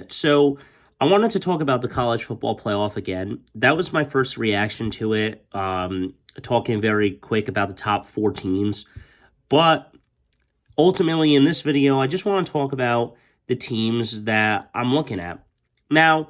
So I wanted to talk about the college football playoff again. That was my first reaction to it. Talking very quick about the top four teams. But ultimately, in this video, I just want to talk about the teams that I'm looking at. Now,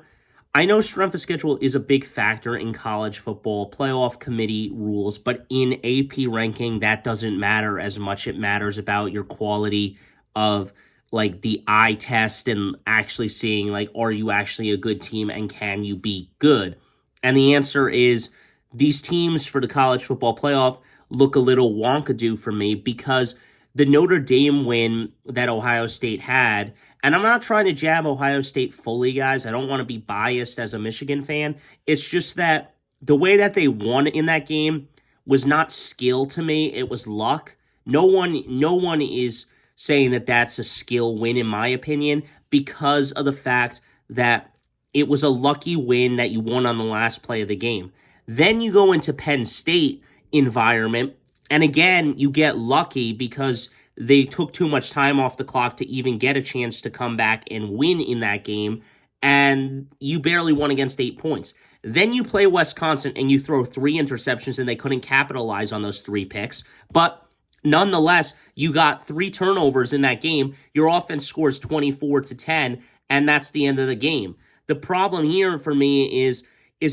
I know strength of schedule is a big factor in college football playoff committee rules, but in AP ranking, that doesn't matter as much. It matters about your quality of like the eye test and actually seeing like, are you actually a good team and can you be good? And the answer is these teams for the college football playoff look a little wonkadoo for me because the Notre Dame win that Ohio State had, and I'm not trying to jab Ohio State fully, guys. I don't want to be biased as a Michigan fan. It's just that the way that they won in that game was not skill to me. It was luck. No one is saying that that's a skill win, in my opinion, because of the fact that it was a lucky win that you won on the last play of the game. Then you go into Penn State environment, and again, you get lucky because they took too much time off the clock to even get a chance to come back and win in that game, and you barely won against 8 points. Then you play Wisconsin and you throw 3 interceptions and they couldn't capitalize on those 3 picks. But nonetheless, you got 3 turnovers in that game. Your offense scores 24-10, and that's the end of the game. The problem here for me is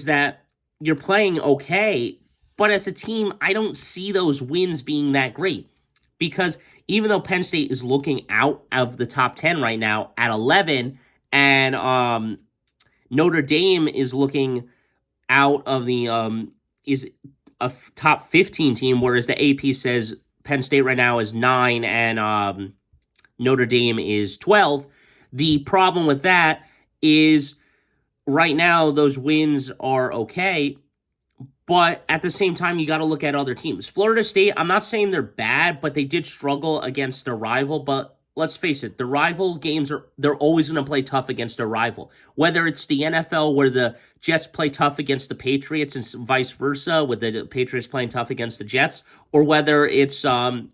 that you're playing okay, but as a team, I don't see those wins being that great. Because even though Penn State is looking out of the top 10 right now at 11, and Notre Dame is looking out of the is a top 15 team, whereas the AP says Penn State right now is 9 and Notre Dame is 12. The problem with that is right now those wins are okay, but at the same time, you got to look at other teams. Florida State, I'm not saying they're bad, but they did struggle against a rival. But let's face it, the rival games they're always going to play tough against a rival. Whether it's the NFL where the Jets play tough against the Patriots and vice versa, with the Patriots playing tough against the Jets, or whether it's the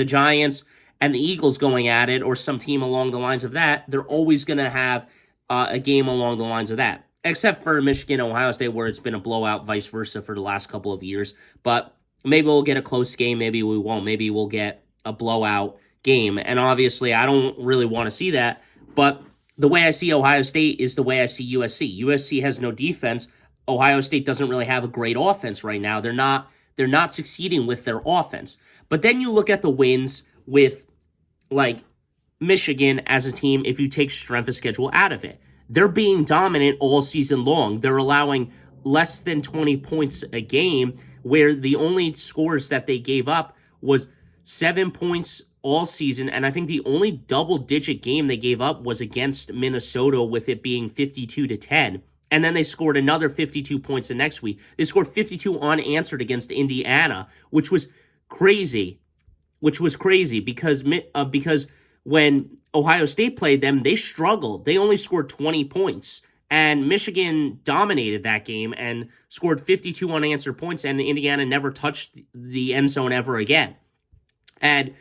Giants and the Eagles going at it, or some team along the lines of that, they're always going to have a game along the lines of that. Except for Michigan, Ohio State, where it's been a blowout, vice versa, for the last couple of years. But maybe we'll get a close game. Maybe we won't. Maybe we'll get a blowout game. And obviously, I don't really want to see that. But the way I see Ohio State is the way I see USC. USC has no defense. Ohio State doesn't really have a great offense right now. They're not succeeding with their offense. But then you look at the wins with, like, Michigan as a team if you take strength of schedule out of it. They're being dominant all season long. They're allowing less than 20 points a game, where the only scores that they gave up was 7 points all season. And I think the only double-digit game they gave up was against Minnesota, with it being 52-10. And then they scored another 52 points the next week. They scored 52 unanswered against Indiana, which was crazy. Because when Ohio State played them, they struggled. They only scored 20 points. And Michigan dominated that game and scored 52 unanswered points, and Indiana never touched the end zone ever again. And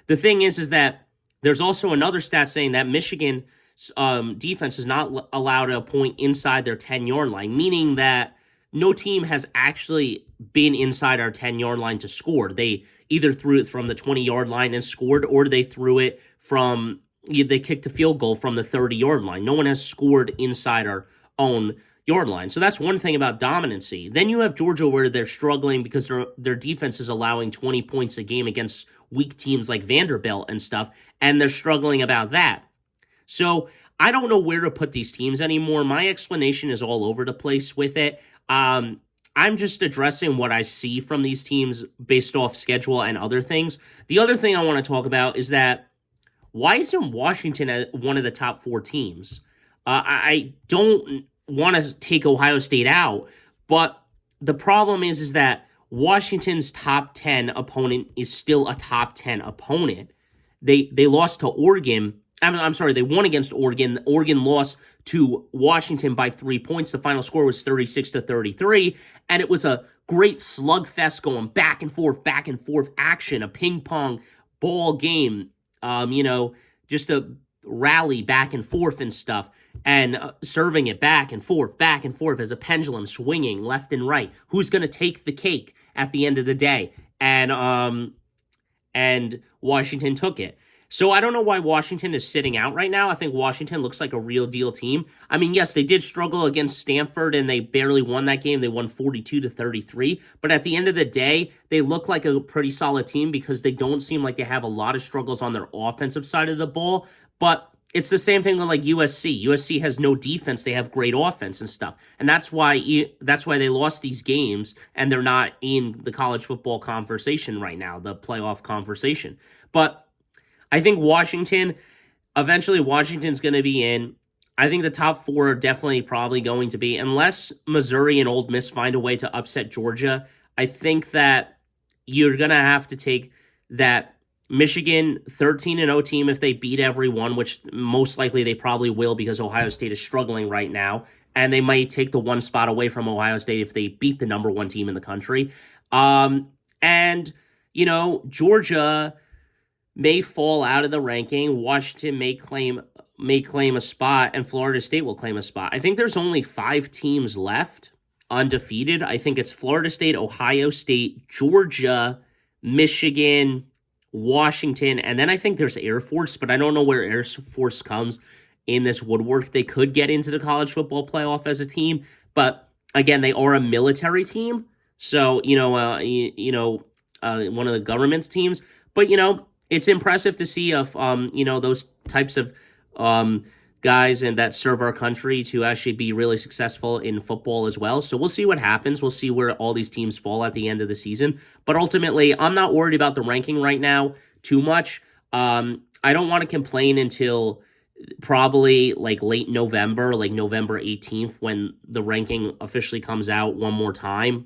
the thing is that there's also another stat saying that Michigan defense is not allowed a point inside their 10-yard line, meaning that no team has actually been inside our 10-yard line to score. They either threw it from the 20-yard line and scored, or they threw it from they kicked a field goal from the 30-yard line. No one has scored inside our own yard line. So that's one thing about dominancy. Then you have Georgia, where they're struggling because their defense is allowing 20 points a game against weak teams like Vanderbilt and stuff, and they're struggling about that. So I don't know where to put these teams anymore. My explanation is all over the place with it. I'm just addressing what I see from these teams based off schedule and other things. The other thing I want to talk about is that why isn't Washington one of the top 4 teams? I don't want to take Ohio State out, but the problem is that Washington's top 10 opponent is still a top 10 opponent. They lost to Oregon. I'm sorry, they won against Oregon. Oregon lost to Washington by 3 points. The final score was 36-33, and it was a great slugfest going back and forth action, a ping pong ball game. Just a rally back and forth and stuff. and serving it back and forth as a pendulum swinging left and right. Who's going to take the cake at the end of the day? And Washington took it. So I don't know why Washington is sitting out right now. I think Washington looks like a real deal team. I mean, yes, they did struggle against Stanford and they barely won that game. They won 42-33. But at the end of the day, they look like a pretty solid team because they don't seem like they have a lot of struggles on their offensive side of the ball. But it's the same thing with like USC. USC has no defense; they have great offense and stuff, and that's why they lost these games, and they're not in the college football conversation right now, the playoff conversation. But I think eventually Washington's going to be in. I think the top four are definitely probably going to be, unless Missouri and Ole Miss find a way to upset Georgia. I think that you're going to have to take that Michigan 13-0 team if they beat everyone, which most likely they probably will because Ohio State is struggling right now, and they might take the one spot away from Ohio State if they beat the number one team in the country. And Georgia may fall out of the ranking. Washington may claim a spot, and Florida State will claim a spot. I think there's only 5 teams left undefeated. I think it's Florida State, Ohio State, Georgia, Michigan, Washington, and then I think there's Air Force, but I don't know where Air Force comes in this woodwork. They could get into the college football playoff as a team, but again, they are a military team, so one of the government's teams. But it's impressive to see those types of guys and that serve our country to actually be really successful in football as well. So we'll see what happens. We'll see where all these teams fall at the end of the season. But ultimately, I'm not worried about the ranking right now too much. I don't want to complain until probably like late November, like November 18th, when the ranking officially comes out one more time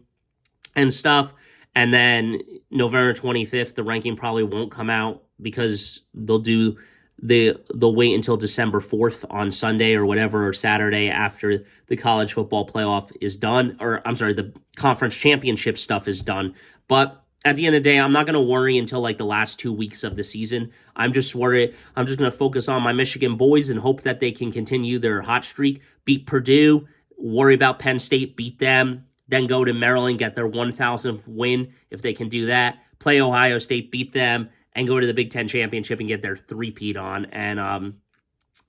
and stuff. And then November 25th, the ranking probably won't come out because they'll wait until December 4th on Sunday or whatever, or Saturday after the college football playoff is done, or I'm sorry, the conference championship stuff is done. But at the end of the day, I'm not going to worry until like the last 2 weeks of the season. I'm just going to focus on my Michigan boys and hope that they can continue their hot streak, beat Purdue, worry about Penn State, beat them, then go to Maryland, get their 1,000th win if they can do that, play Ohio State, beat them, and go to the Big Ten championship and get their three-peat on, and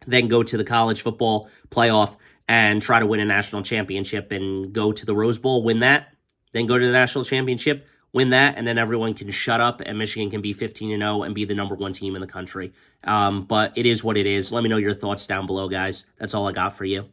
then go to the college football playoff and try to win a national championship and go to the Rose Bowl, win that, then go to the national championship, win that, and then everyone can shut up and Michigan can be 15-0 and be the number one team in the country. But it is what it is. Let me know your thoughts down below, guys. That's all I got for you.